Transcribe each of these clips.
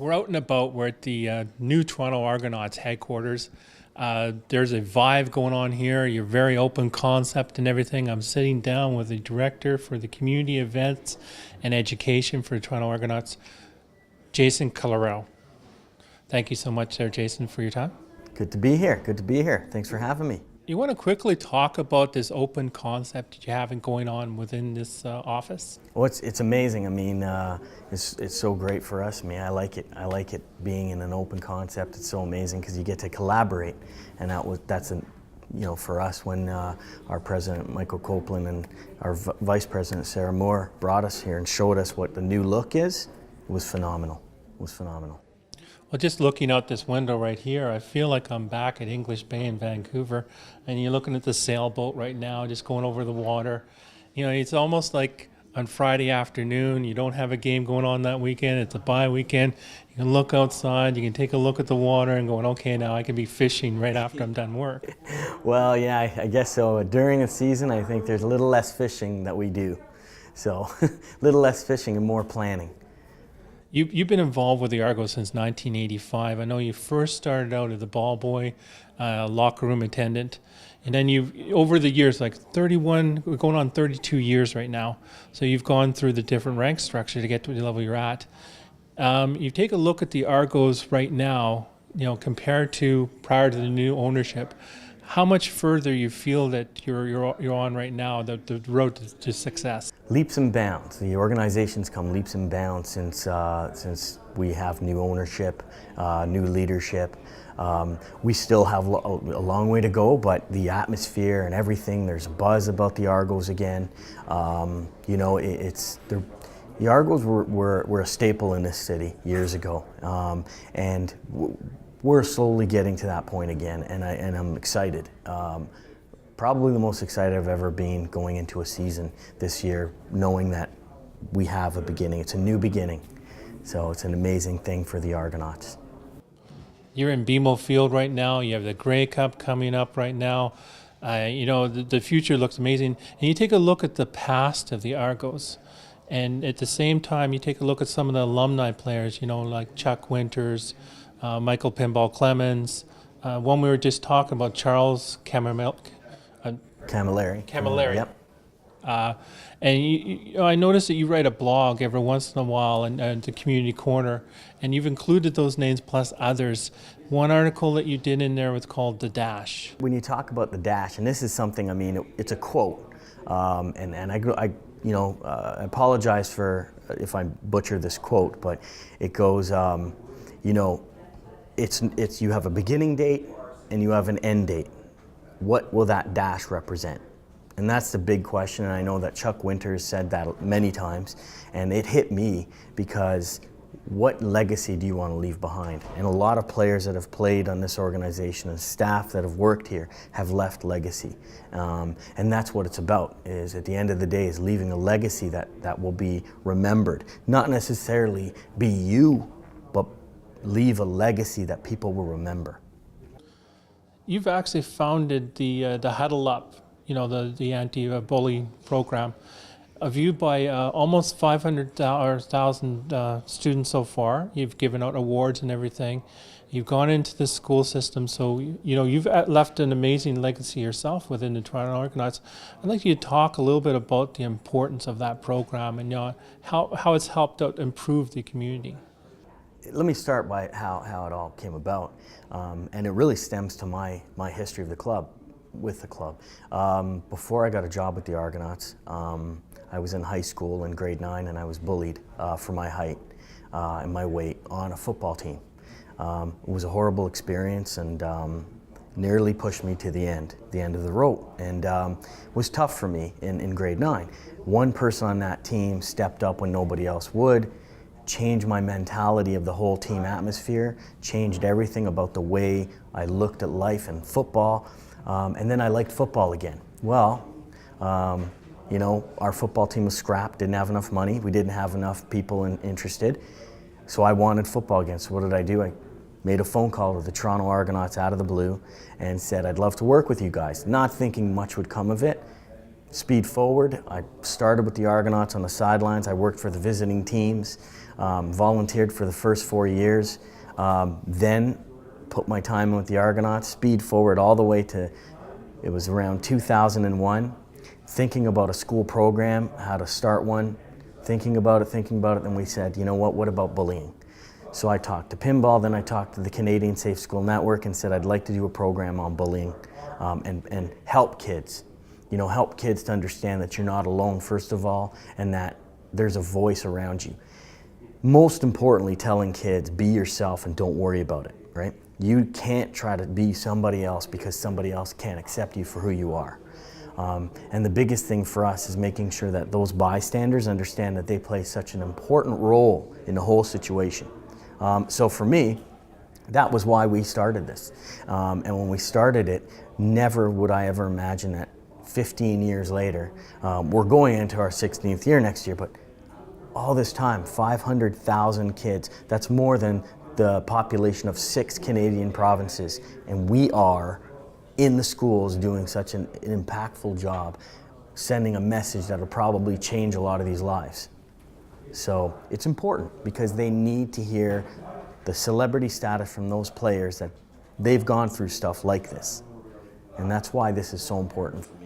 We're out and about. We're at the new Toronto Argonauts headquarters. There's a vibe going on here. You're very open concept and everything. I'm sitting down with the director for the community events and education for the Toronto Argonauts, Jason Colero. Thank you so much there, Jason, for your time. Good to be here. Good to be here. Thanks for having me. You want to quickly talk about this open concept that you have going on within this office? Well, it's amazing. I mean, it's so great for us. I mean, I like it. I like it being in an open concept. It's so amazing because you get to collaborate, and for us when our president Michael Copeland and our vice president Sarah Moore brought us here and showed us what the new look is. It was phenomenal. It was phenomenal. Well, just looking out this window right here, I feel like I'm back at English Bay in Vancouver, and you're looking at the sailboat right now, just going over the water. You know, it's almost like on Friday afternoon, you don't have a game going on that weekend, it's a bye weekend. You can look outside, you can take a look at the water and going, okay, now I can be fishing right after I'm done work. Well, yeah, I guess so. During the season, I think there's a little less fishing that we do. So, a little less fishing and more planning. You've been involved with the Argos since 1985. I know you first started out as a ball boy, locker room attendant, and then over the years, like 31, we're going on 32 years right now. So you've gone through the different rank structure to get to the level you're at. You take a look at the Argos right now, you know, compared to prior to the new ownership. How much further you feel that you're on right now, the road to success? Leaps and bounds. The organization's come leaps and bounds since we have new ownership, new leadership. We still have a long way to go, but the atmosphere and everything, there's a buzz about the Argos again. You know, the Argos were a staple in this city years ago, and we're slowly getting to that point again, and I'm excited. Probably the most excited I've ever been going into a season this year, knowing that we have a beginning. It's a new beginning, so it's an amazing thing for the Argonauts. You're in BMO Field right now. You have the Grey Cup coming up right now. You know, the future looks amazing. And you take a look at the past of the Argos, and at the same time, you take a look at some of the alumni players, you know, like Chuck Winters, Michael Pinball Clemens. One we were just talking about, Charles Camilleri. Yep. And I noticed that you write a blog every once in a while and the Community Corner, and you've included those names plus others. One article that you did in there was called The Dash. When you talk about the Dash, and this is something, I mean, it's a quote, and I apologize for if I butcher this quote, but it goes, you know, it's you have a beginning date and you have an end date. What will that dash represent? And that's the big question, and I know that Chuck Winters said that many times, and it hit me because what legacy do you want to leave behind? And a lot of players that have played on this organization and staff that have worked here have left legacy. And that's what it's about, is at the end of the day is leaving a legacy that will be remembered. Not necessarily be you, but leave a legacy that people will remember. You've actually founded the Huddle Up, you know, the anti-bully program, viewed by almost 500,000 students so far. You've given out awards and everything. You've gone into the school system, so you know you've left an amazing legacy yourself within the Toronto Argonauts. I'd like you to talk a little bit about the importance of that program and how it's helped out improve the community. Let me start by how it all came about, and it really stems to my history of the club, with the club. Before I got a job with the Argonauts, I was in high school in grade 9, and I was bullied for my height and my weight on a football team. It was a horrible experience, and nearly pushed me to the end of the rope, and was tough for me in grade 9. One person on that team stepped up when nobody else would, changed my mentality of the whole team atmosphere, changed everything about the way I looked at life and football, and then I liked football again. Well, you know, our football team was scrapped, didn't have enough money, we didn't have enough people interested, so I wanted football again. So what did I do? I made a phone call to the Toronto Argonauts out of the blue and said, I'd love to work with you guys, not thinking much would come of it. speed forward. I started with the Argonauts on the sidelines. I worked for the visiting teams, volunteered for the first 4 years, then put my time in with the Argonauts, speed forward all the way to, it was around 2001, thinking about a school program, how to start one, thinking about it, and we said, you know what about bullying? So I talked to Pinball, then I talked to the Canadian Safe School Network and said I'd like to do a program on bullying and help kids. You know, help kids to understand that you're not alone, first of all, and that there's a voice around you. Most importantly, telling kids, be yourself and don't worry about it, right? You can't try to be somebody else because somebody else can't accept you for who you are. And the biggest thing for us is making sure that those bystanders understand that they play such an important role in the whole situation. So for me, that was why we started this. And when we started it, never would I ever imagine that 15 years later, we're going into our 16th year next year, but all this time, 500,000 kids, that's more than the population of 6 Canadian provinces, and we are in the schools doing such an impactful job, sending a message that will probably change a lot of these lives. So it's important because they need to hear the celebrity status from those players that they've gone through stuff like this. And that's why this is so important for me.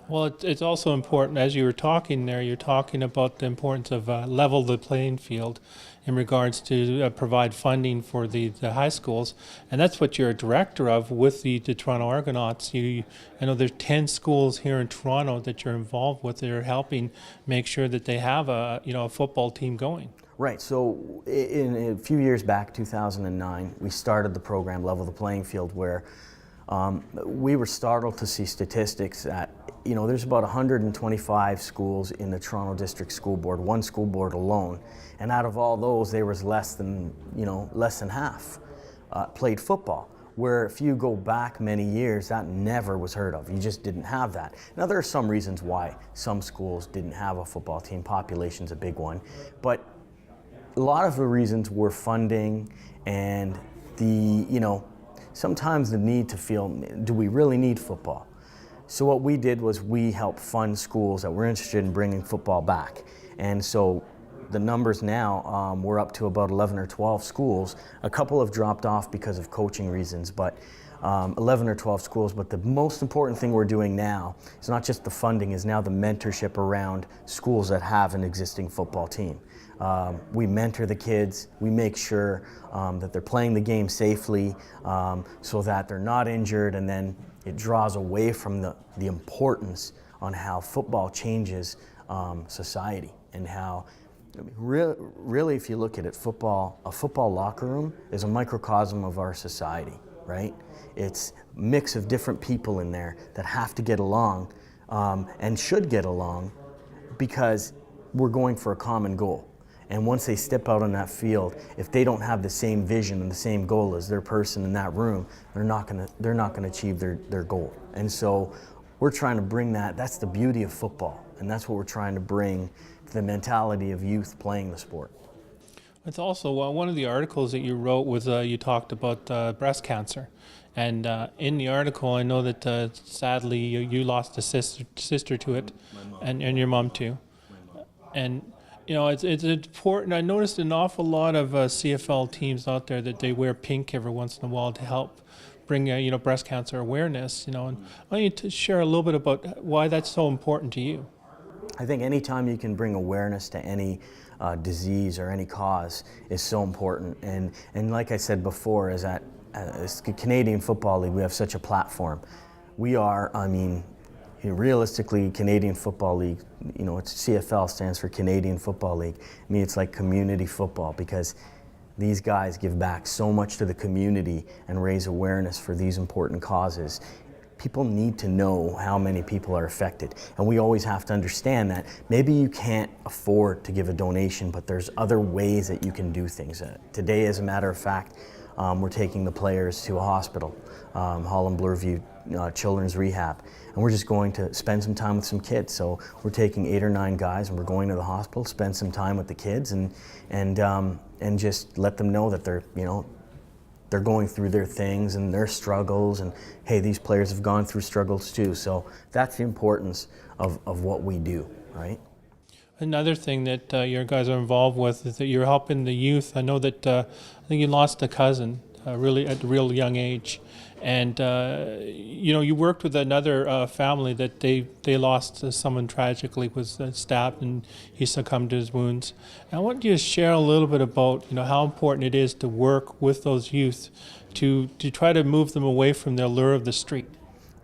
Well, it's also important, as you were talking there, you're talking about the importance of level the playing field in regards to provide funding for the high schools. And that's what you're a director of with the Toronto Argonauts. I know there's 10 schools here in Toronto that you're involved with that are helping make sure that they have a football team going. Right, so in a few years back, 2009, we started the program Level the Playing Field, where we were startled to see statistics that, there's about 125 schools in the Toronto District School Board, one school board alone, and out of all those, there was less than half played football. Where if you go back many years, that never was heard of. You just didn't have that. Now there are some reasons why some schools didn't have a football team. Population's a big one, but a lot of the reasons were funding and sometimes the need to feel, do we really need football? So what we did was we helped fund schools that were interested in bringing football back. And so the numbers now, we're up to about 11 or 12 schools. A couple have dropped off because of coaching reasons, but 11 or 12 schools. But the most important thing we're doing now is not just the funding, is now the mentorship around schools that have an existing football team. We mentor the kids, we make sure that they're playing the game safely so that they're not injured, and then it draws away from the importance on how football changes society and how, really if you look at it, a football locker room is a microcosm of our society, right? It's a mix of different people in there that have to get along and should get along because we're going for a common goal. And once they step out on that field, if they don't have the same vision and the same goal as their person in that room, they're not gonna achieve their goal. And so we're trying to bring that. That's the beauty of football, and that's what we're trying to bring to the mentality of youth playing the sport. It's also one of the articles that you wrote was you talked about breast cancer. And in the article, I know that sadly you lost a sister to it, and your mom too. And it's important. I noticed an awful lot of CFL teams out there that they wear pink every once in a while to help bring breast cancer awareness. And I want you to share a little bit about why that's so important to you. I think anytime you can bring awareness to any disease or any cause is so important. And like I said before, is that as the Canadian Football League, we have such a platform. We are, realistically, Canadian Football League, it's CFL stands for Canadian Football League. I mean, it's like community football because these guys give back so much to the community and raise awareness for these important causes. People need to know how many people are affected. And we always have to understand that maybe you can't afford to give a donation, but there's other ways that you can do things. Today, as a matter of fact, we're taking the players to a hospital, Holland Bloorview Children's Rehab, and we're just going to spend some time with some kids. So we're taking 8 or 9 guys, and we're going to the hospital, spend some time with the kids, and just let them know that they're going through their things and their struggles, and hey, these players have gone through struggles too. So that's the importance of what we do, right? Another thing that your guys are involved with is that you're helping the youth. I know that I think you lost a cousin really at a real young age, and you worked with another family that they lost someone tragically, was stabbed, and he succumbed to his wounds. And I want you to share a little bit about how important it is to work with those youth to try to move them away from their lure of the street.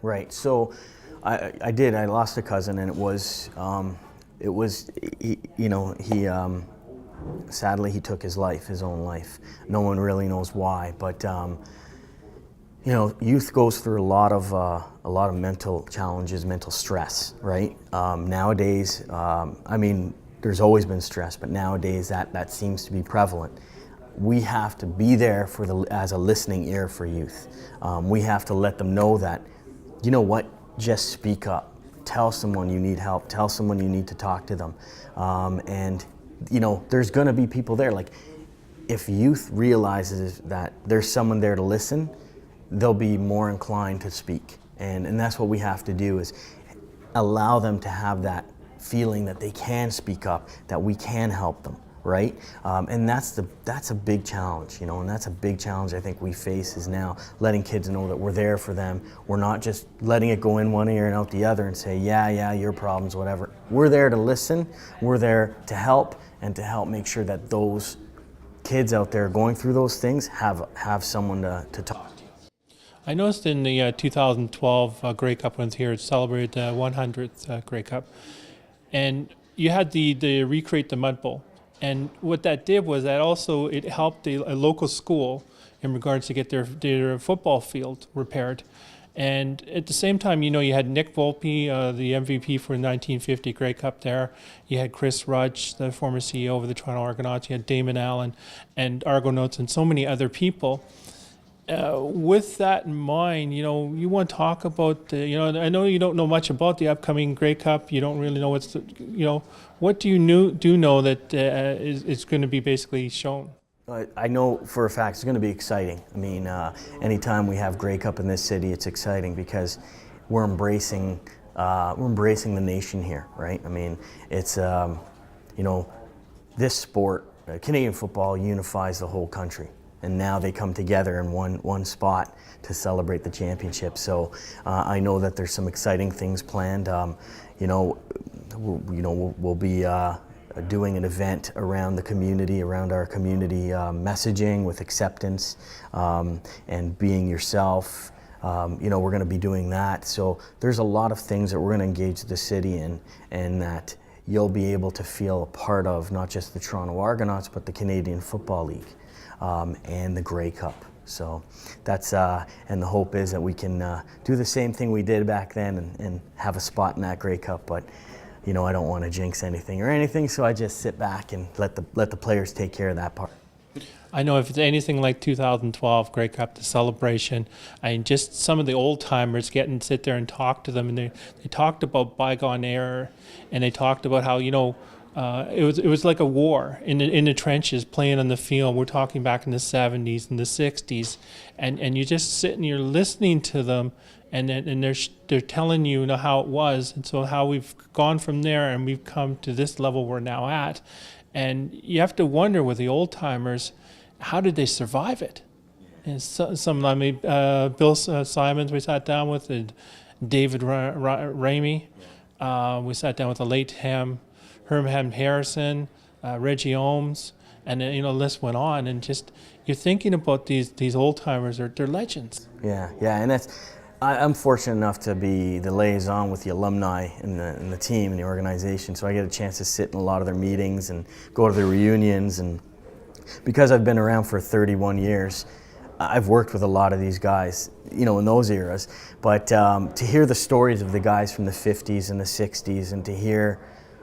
Right. So I did. I lost a cousin, and it was, sadly he took his own life. No one really knows why, but youth goes through a lot of mental challenges, mental stress, right? Nowadays, there's always been stress, but nowadays that seems to be prevalent. We have to be there as a listening ear for youth. We have to let them know that, just speak up. Tell someone you need help. Tell someone you need to talk to them. There's going to be people there. Like, if youth realizes that there's someone there to listen, they'll be more inclined to speak. And that's what we have to do, is allow them to have that feeling that they can speak up, that we can help them, right? And that's a big challenge, and that's a big challenge I think we face, is now letting kids know that we're there for them. We're not just letting it go in one ear and out the other and say, yeah, your problems, whatever. We're there to listen, we're there to help, and to help make sure that those kids out there going through those things have someone to talk to. I noticed in the 2012 Grey Cup ones here, it celebrated the 100th Grey Cup, and you had the Recreate the Mud Bowl. And what that did was that also it helped a local school in regards to get their football field repaired. And at the same time, you had Nick Volpe, the MVP for the 1950 Grey Cup there. You had Chris Rudge, the former CEO of the Toronto Argonauts. You had Damon Allen and Argonauts and so many other people. With that in mind, you want to talk about I know you don't know much about the upcoming Grey Cup. You don't really know what do you know that is going to be basically shown? I know for a fact it's going to be exciting. Anytime we have Grey Cup in this city, it's exciting because we're embracing the nation here, right? It's this sport, Canadian football, unifies the whole country. And now they come together in one spot to celebrate the championship. So I know that there's some exciting things planned. We'll be doing an event around the community, around our community messaging with acceptance and being yourself. We're going to be doing that. So there's a lot of things that we're going to engage the city in, and that you'll be able to feel a part of, not just the Toronto Argonauts, but the Canadian Football League. And the Grey Cup. So that's, and the hope is that we can do the same thing we did back then and have a spot in that Grey Cup. But, I don't want to jinx anything, so I just sit back and let the players take care of that part. I know if it's anything like 2012 Grey Cup, the celebration, just some of the old timers sit there and talk to them, and they talked about bygone era, and they talked about how, it was like a war in the trenches, playing on the field. We're talking back in the 70s and the 60s, and you just sit and you're listening to them, and they're telling you how it was, and so how we've gone from there and we've come to this level we're now at. And you have to wonder with the old timers, how did they survive it? And Bill Simons we sat down with, and David Ramey. We sat down with the late Herm Harrison, Reggie Ohms, and then, the list went on. And just you're thinking about these old timers, they're legends. Yeah, and I'm fortunate enough to be the liaison with the alumni and the team and the organization, so I get a chance to sit in a lot of their meetings and go to their reunions. And because I've been around for 31 years, I've worked with a lot of these guys, in those eras. But to hear the stories of the guys from the 50s and the 60s, and to hear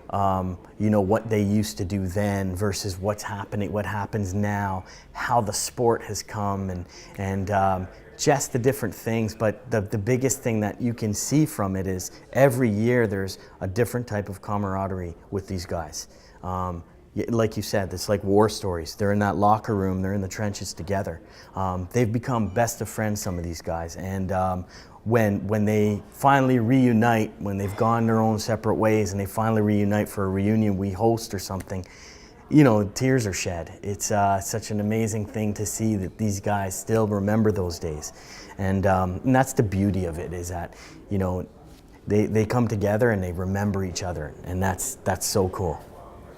what they used to do then versus what happens now, how the sport has come, and just the different things. But the biggest thing that you can see from it is every year there's a different type of camaraderie with these guys. like you said, it's like war stories. They're in that locker room, they're in the trenches together. They've become best of friends, some of these guys. And when they finally reunite, when they've gone their own separate ways and they finally reunite for a reunion we host or something, you know, tears are shed. It's such an amazing thing to see that these guys still remember those days. And that's the beauty of it, is that, you know, they come together and they remember each other. And that's so cool.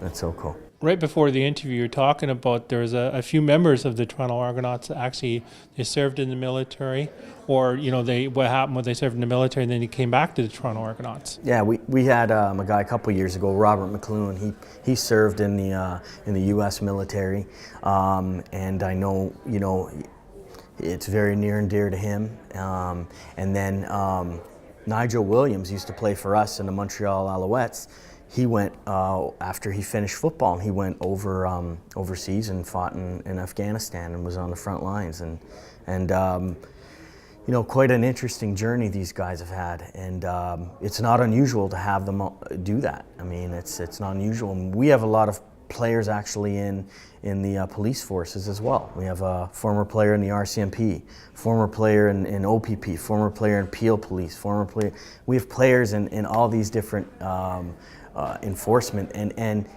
That's so cool. Right before the interview, you're talking about there was a few members of the Toronto Argonauts that actually they served in the military, or you know what happened when they served in the military and then he came back to the Toronto Argonauts. Yeah, we had a guy a couple years ago, Robert McLuhan. He served in the U.S. military, and I know, you know, it's very near and dear to him. And then Nigel Williams used to play for us in the Montreal Alouettes. He went, after he finished football, he went overseas and fought in Afghanistan and was on the front lines. And you know, quite an interesting journey these guys have had. And it's not unusual to have them do that. I mean, it's not unusual. We have a lot of players actually in the police forces as well. We have a former player in the RCMP, former player in OPP, former player in Peel Police, former player. We have players in all these different enforcement, and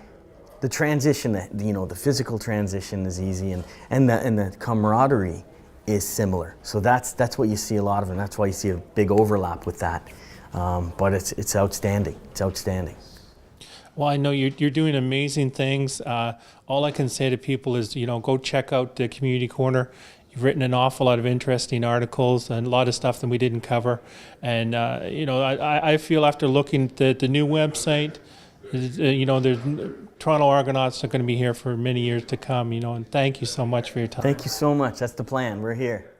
the transition, you know, the physical transition is easy, and the camaraderie is similar. So that's what you see a lot of, and that's why you see a big overlap with that. But it's outstanding. It's outstanding. Well, I know you're doing amazing things. All I can say to people is, you know, go check out the Community Corner. You've written an awful lot of interesting articles and a lot of stuff that we didn't cover. And, you know, I feel after looking at the new website, you know, the Toronto Argonauts are going to be here for many years to come, you know, and thank you so much for your time. Thank you so much. That's the plan. We're here.